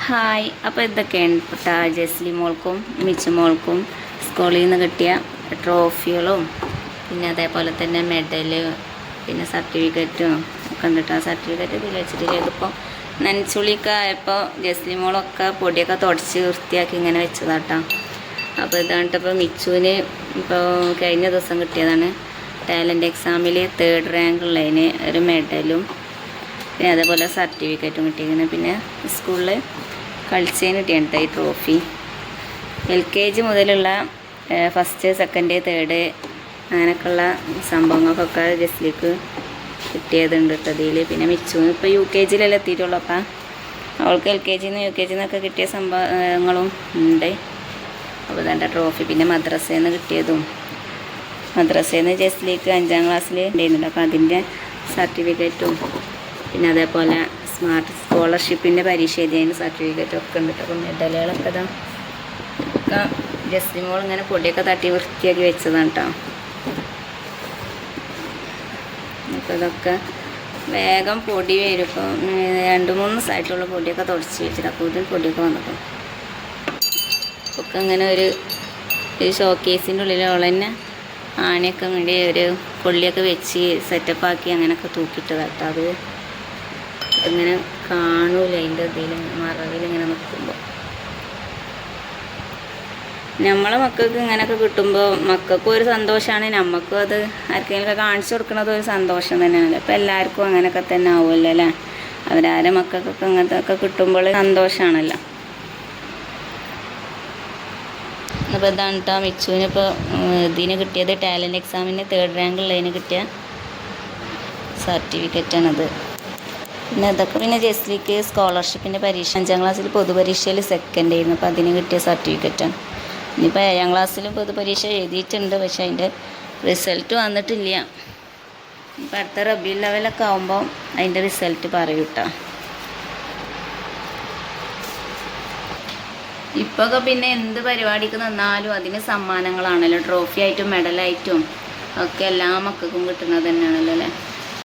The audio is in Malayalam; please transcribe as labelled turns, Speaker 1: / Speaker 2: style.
Speaker 1: ഹായ്, അപ്പോൾ ഇതൊക്കെയാണ് ജെസ്ലി മോൾക്കും മിച്ചു മോൾക്കും സ്കൂളിൽ നിന്ന് കിട്ടിയ ട്രോഫികളും പിന്നെ അതേപോലെ തന്നെ മെഡല് പിന്നെ സർട്ടിഫിക്കറ്റും ഒക്കെ കണ്ടിട്ട് ആ സർട്ടിഫിക്കറ്റ് ഇതിൽ വെച്ചിട്ട് ഇതിപ്പോൾ നനച്ചുള്ളിയൊക്കെ ആയപ്പോൾ ജെസ്ലി മോളൊക്കെ പൊടിയൊക്കെ തുടച്ച് വൃത്തിയാക്കി ഇങ്ങനെ വെച്ചതാട്ടോ. അപ്പോൾ ഇതാണ്ട് ഇപ്പോൾ മിച്ചുവിന് ഇപ്പോൾ കഴിഞ്ഞ ദിവസം കിട്ടിയതാണ് ടാലൻ്റ് എക്സാമിൽ 3rd റാങ്ക് ഉള്ളതിന് ഒരു മെഡലും പിന്നെ അതേപോലെ സർട്ടിഫിക്കറ്റും കിട്ടിയിരിക്കുന്നത്. പിന്നെ സ്കൂളിൽ കളിച്ചതിന് കിട്ടിയാണ് ഈ ട്രോഫി. LKG മുതലുള്ള 1st 2nd 3rd അങ്ങനെയൊക്കെയുള്ള സംഭവങ്ങൾക്കൊക്കെ ജസ്ലിക്ക് കിട്ടിയതുണ്ട് കേട്ടോ അതിൽ. പിന്നെ മിച്ചുവിന് ഇപ്പോൾ UKGയിലെല്ലാം എത്തിയിട്ടുള്ളൂ. അപ്പം അവൾക്ക് LKGന്ന് UKGന്നൊക്കെ കിട്ടിയ സംഭവങ്ങളും ഉണ്ട്. അപ്പോൾ ഇതാണ്ട ട്രോഫി. പിന്നെ മദ്രസയിൽ നിന്ന് കിട്ടിയതും മദ്രസയിൽ നിന്ന് ജസ്ലിക്ക് 5ാം ക്ലാസ്സിൽ ഉണ്ടായിരുന്നുണ്ട്. അപ്പോൾ അതിൻ്റെ സർട്ടിഫിക്കറ്റും പിന്നെ അതേപോലെ സ്മാർട്ട് സ്കോളർഷിപ്പിൻ്റെ പരീക്ഷ എഴുതിയതിന് സർട്ടിഫിക്കറ്റൊക്കെ ഉണ്ട്. അപ്പോൾ മെഡലുകളൊക്കെ ഇതാ ഒക്കെ ജസ്ലി മോൾ ഇങ്ങനെ പൊടിയൊക്കെ തട്ടി വൃത്തിയാക്കി വെച്ചതാണ് കേട്ടോ. അപ്പോൾ ഇതൊക്കെ വേഗം പൊടി വരും. ഇപ്പോൾ 2-3 ദിവസമായിട്ടുള്ള പൊടിയൊക്കെ തുടച്ച് വെച്ചിട്ട് അപ്പോൾ ഇതിൽ പൊടിയൊക്കെ വന്നിട്ടു. ഒക്കെ ഇങ്ങനെ ഒരു ഷോക്കേസിൻ്റെ ഉള്ളിൽ അവൾ തന്നെ ആണിയൊക്കെ വേണ്ടി ഒരു കൊള്ളിയൊക്കെ വെച്ച് സെറ്റപ്പാക്കി അങ്ങനെയൊക്കെ തൂക്കിയിട്ടതാട്ടോ. അത് ഇങ്ങനെ കാണൂല അതിൻ്റെ ഇതിൽ മറവിലിങ്ങനെ നിൽക്കുമ്പോൾ. നമ്മളെ മക്കൾക്ക് ഇങ്ങനെയൊക്കെ കിട്ടുമ്പോൾ മക്കൾക്കും ഒരു സന്തോഷമാണ്, നമുക്കും അത് ആർക്കെങ്കിലുമൊക്കെ കാണിച്ചു കൊടുക്കുന്നത് ഒരു സന്തോഷം തന്നെയാണല്ലോ. അപ്പോൾ എല്ലാവർക്കും അങ്ങനെയൊക്കെ തന്നെ ആവുമല്ലോ അല്ലേ. അവരാരെ മക്കൾക്കൊക്കെ അങ്ങനത്തെ ഒക്കെ കിട്ടുമ്പോൾ സന്തോഷമാണല്ലോ. അപ്പോൾ ഇതാണ് കേട്ടോ മിച്ചുവിന് ഇപ്പോൾ ഇതിന് കിട്ടിയത് ടാലൻ്റ് എക്സാമിന് 3rd റാങ്ക് ഉള്ളതിന് കിട്ടിയ സർട്ടിഫിക്കറ്റാണത്. പിന്നെ അതൊക്കെ പിന്നെ ജസ്ലിക്ക് സ്കോളർഷിപ്പിൻ്റെ പരീക്ഷ 5ാം ക്ലാസ്സിൽ പൊതുപരീക്ഷയിൽ 2nd ആയിരുന്നു. അപ്പോൾ അതിന് കിട്ടിയ സർട്ടിഫിക്കറ്റാണ്. ഇനിയിപ്പോൾ 7ാം ക്ലാസ്സിലും പൊതുപരീക്ഷ എഴുതിയിട്ടുണ്ട്, പക്ഷേ അതിൻ്റെ റിസൾട്ട് വന്നിട്ടില്ല. ഇപ്പം അടുത്ത റബീഉൽ ലെവലൊക്കെ ആകുമ്പോൾ അതിൻ്റെ റിസൾട്ട് പറയും കേട്ടോ. ഇപ്പൊക്കെ പിന്നെ എന്ത് പരിപാടിക്ക് നിന്നാലും അതിന് സമ്മാനങ്ങളാണല്ലോ, ട്രോഫി ആയിട്ടും മെഡലായിട്ടും ഒക്കെ എല്ലാ മക്കൾക്കും കിട്ടുന്നത് തന്നെയാണല്ലോ അല്ലേ.